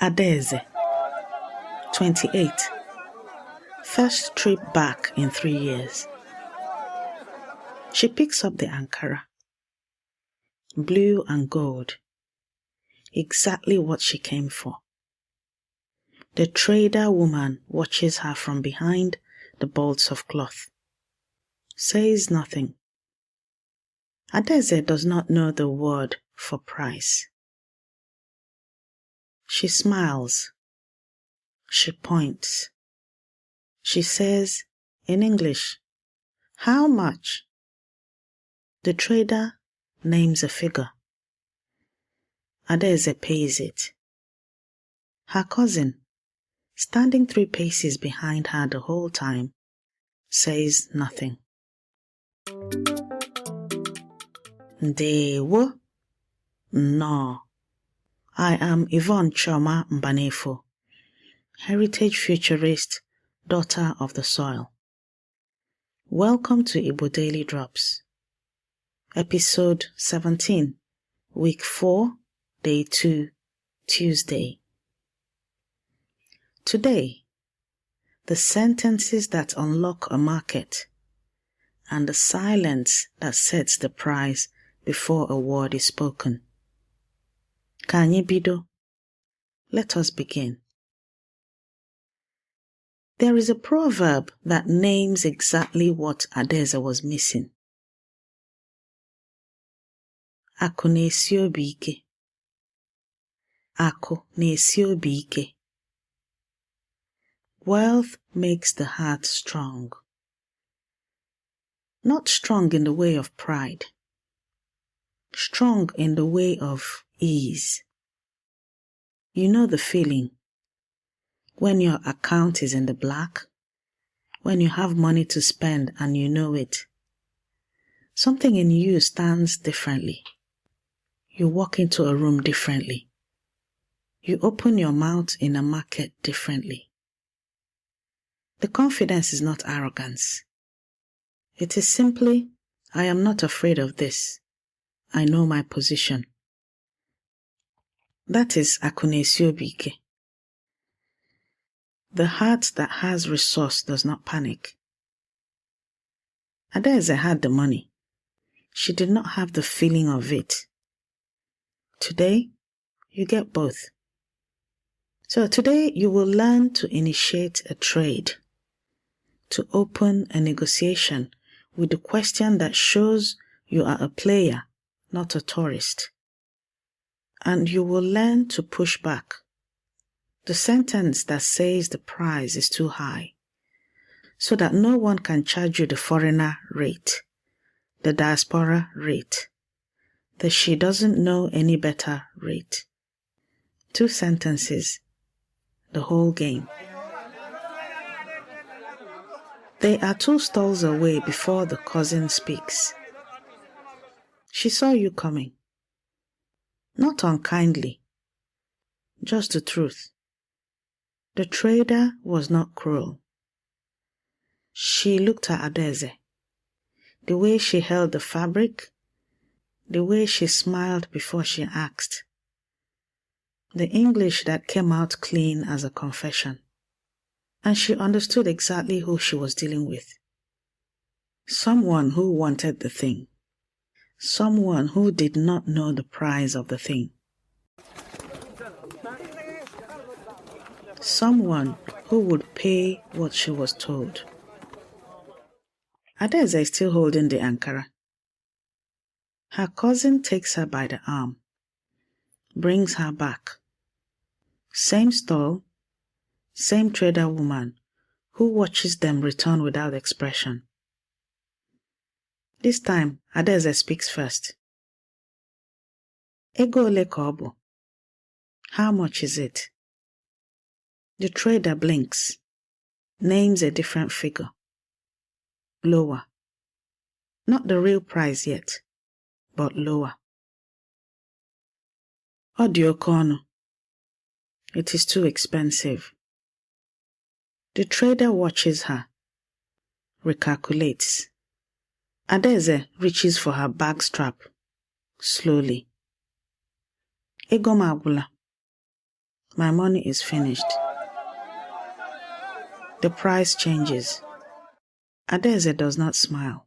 Adaeze, 28. First trip back in 3 years. She picks up the Ankara. Blue and gold. Exactly what she came for. The trader woman watches her from behind the bolts of cloth. Says nothing. Adaeze does not know the word for price. She smiles. She points. She says, in English, "How much?" The trader names a figure. Adaeze pays it. Her cousin, standing 3 paces behind her the whole time, says nothing. Ndewo. No. I am Yvonne Choma Mbanefo, heritage futurist, daughter of the soil. Welcome to Igbo Daily Drops. Episode 17, Week 4, Day 2, Tuesday. Today, the sentences that unlock a market and the silence that sets the price before a word is spoken. Ka anyị bido? Let us begin. There is a proverb that names exactly what Adaeze was missing. Akụ na-esi obi ike. Akụ na-esi obi ike. Wealth makes the heart strong. Not strong in the way of pride. Strong in the way of ease. You know the feeling. When your account is in the black. When you have money to spend and you know it. Something in you stands differently. You walk into a room differently. You open your mouth in a market differently. The confidence is not arrogance. It is simply, I am not afraid of this. I know my position. That is akụ na-esi obi ike. The heart that has resource does not panic. Adaeze had the money. She did not have the feeling of it. Today, you get both. So today you will learn to initiate a trade, to open a negotiation with the question that shows you are a player, not a tourist. And you will learn to push back. The sentence that says the price is too high, so that no one can charge you the foreigner rate, the diaspora rate, the she doesn't know any better rate. 2 sentences, the whole game. They are 2 stalls away before the cousin speaks. She saw you coming. Not unkindly, just the truth. The trader was not cruel. She looked at Adaeze. The way she held the fabric, the way she smiled before she asked. The English that came out clean as a confession. And she understood exactly who she was dealing with. Someone who wanted the thing. Someone who did not know the price of the thing. Someone who would pay what she was told. Adaeze is still holding the Ankara. Her cousin takes her by the arm, brings her back. Same stall, same trader woman who watches them return without expression. This time, Adaeze speaks first. Ego ole ka ọ bụ? How much is it? The trader blinks, names a different figure. Lower. Not the real price yet, but lower. Ọ dị oke ọnụ. It is too expensive. The trader watches her, recalculates. Adaeze reaches for her bag strap, slowly. Ego m agwụla. My money is finished. The price changes. Adeze does not smile.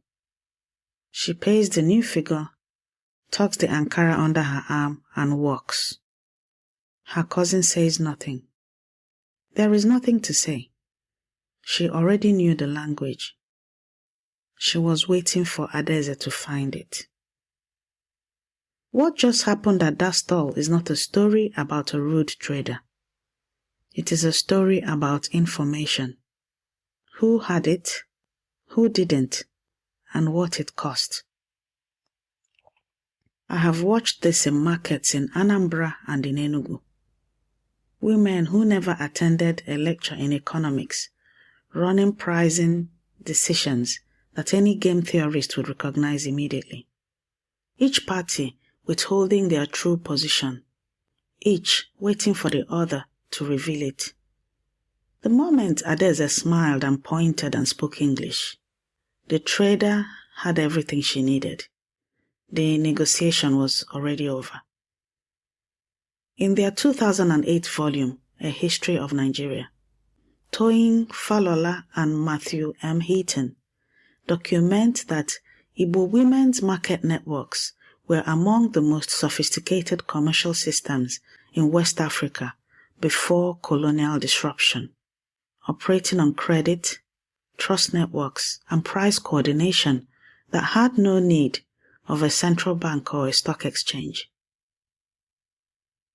She pays the new figure, tucks the Ankara under her arm, and walks. Her cousin says nothing. There is nothing to say. She already knew the language. She was waiting for Adeze to find it. What just happened at that stall is not a story about a rude trader. It is a story about information. Who had it, who didn't, and what it cost. I have watched this in markets in Anambra and in Enugu. Women who never attended a lecture in economics, running pricing decisions that any game theorist would recognize immediately. Each party withholding their true position, each waiting for the other to reveal it. The moment Adeze smiled and pointed and spoke English, the trader had everything she needed. The negotiation was already over. In their 2008 volume, A History of Nigeria, Toyin, Falola, and Matthew M. Heaton document that Igbo women's market networks were among the most sophisticated commercial systems in West Africa before colonial disruption, operating on credit, trust networks, and price coordination that had no need of a central bank or a stock exchange.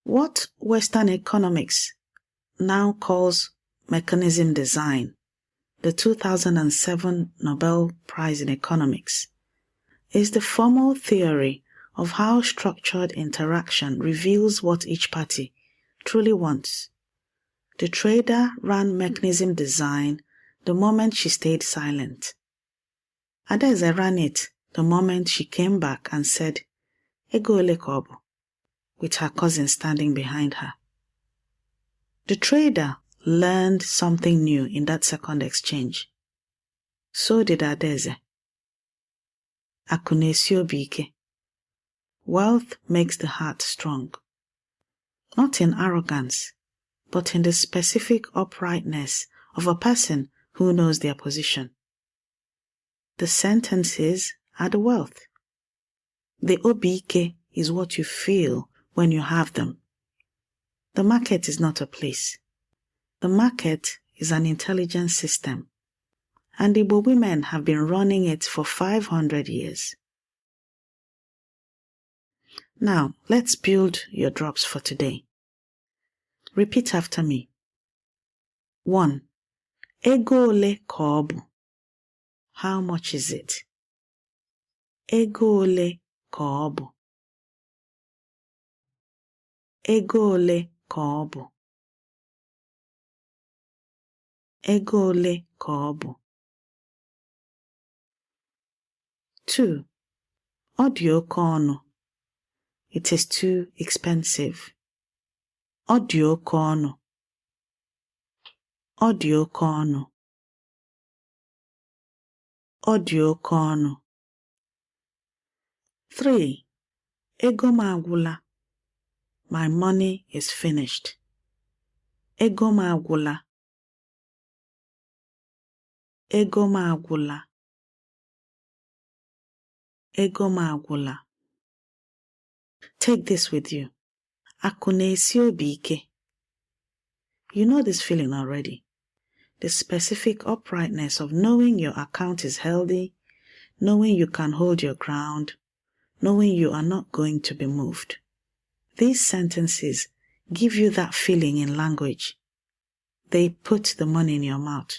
What Western economics now calls mechanism design, the 2007 Nobel Prize in Economics, is the formal theory of how structured interaction reveals what each party truly wants. The trader ran mechanism design the moment she stayed silent. Adeze ran it the moment she came back and said, "Ego ole ka ọ bụ," with her cousin standing behind her. The trader learned something new in that second exchange. So did Adeze. Akụ na-esi obi ike. Wealth makes the heart strong. Not in arrogance, but in the specific uprightness of a person who knows their position. The sentences are the wealth. The obike is what you feel when you have them. The market is not a place. The market is an intelligence system, and Igbo women have been running it for 500 years. Now, let's build your drops for today. Repeat after me. 1. Ego ole ka ọ bụ? How much is it? Ego ole ka ọ bụ? Ego ole ka ọ bụ? Ego ole ka ọ bụ? 2. Ọ dị oke ọnụ. It is too expensive. Ọ dị oke ọnụ. Ọ dị oke ọnụ. Ọ dị oke ọnụ. 3. Ego m agwụla. My money is finished. Ego m agwụla. Ego m agwụla. Ego m agwụla. Take this with you. Akụ na-esi obi ike. You know this feeling already. The specific uprightness of knowing your account is healthy, knowing you can hold your ground, knowing you are not going to be moved. These sentences give you that feeling in language. They put the money in your mouth.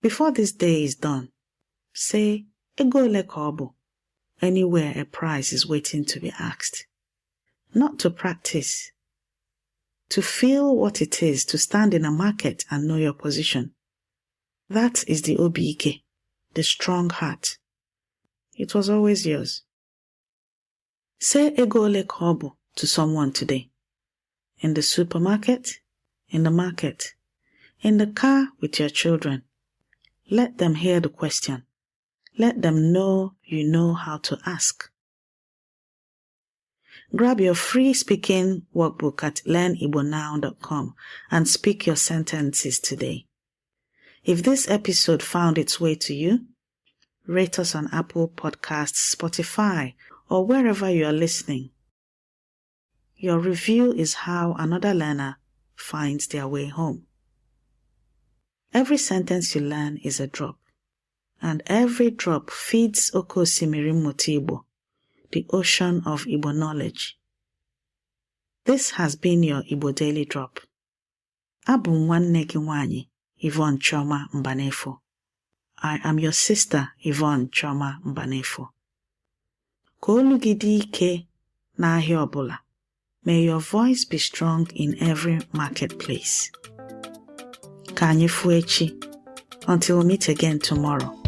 Before this day is done, say, "Ego ole ka ọ bụ?" anywhere a price is waiting to be asked. Not to practice, to feel what it is to stand in a market and know your position. That is the obike, the strong heart. It was always yours. Say "Ego ole ka ọ bụ" to someone today. In the supermarket, in the market, in the car with your children. Let them hear the question. Let them know you know how to ask. Grab your free speaking workbook at learnibonow.com and speak your sentences today. If this episode found its way to you, rate us on Apple Podcasts, Spotify, or wherever you are listening. Your review is how another learner finds their way home. Every sentence you learn is a drop, and every drop feeds Oke Osimiri Mmụta Igbo, the ocean of Igbo knowledge. This has been your Igbo Daily Drop. Abụ m nwanne gị nwanyị, Yvonne Chioma Mbanefo. I am your sister, Yvonne Chioma Mbanefo. Ka olu gị dị ike n'ahịa ọbụla. May your voice be strong in every marketplace. Ka anyị fụ echi. Until we meet again tomorrow.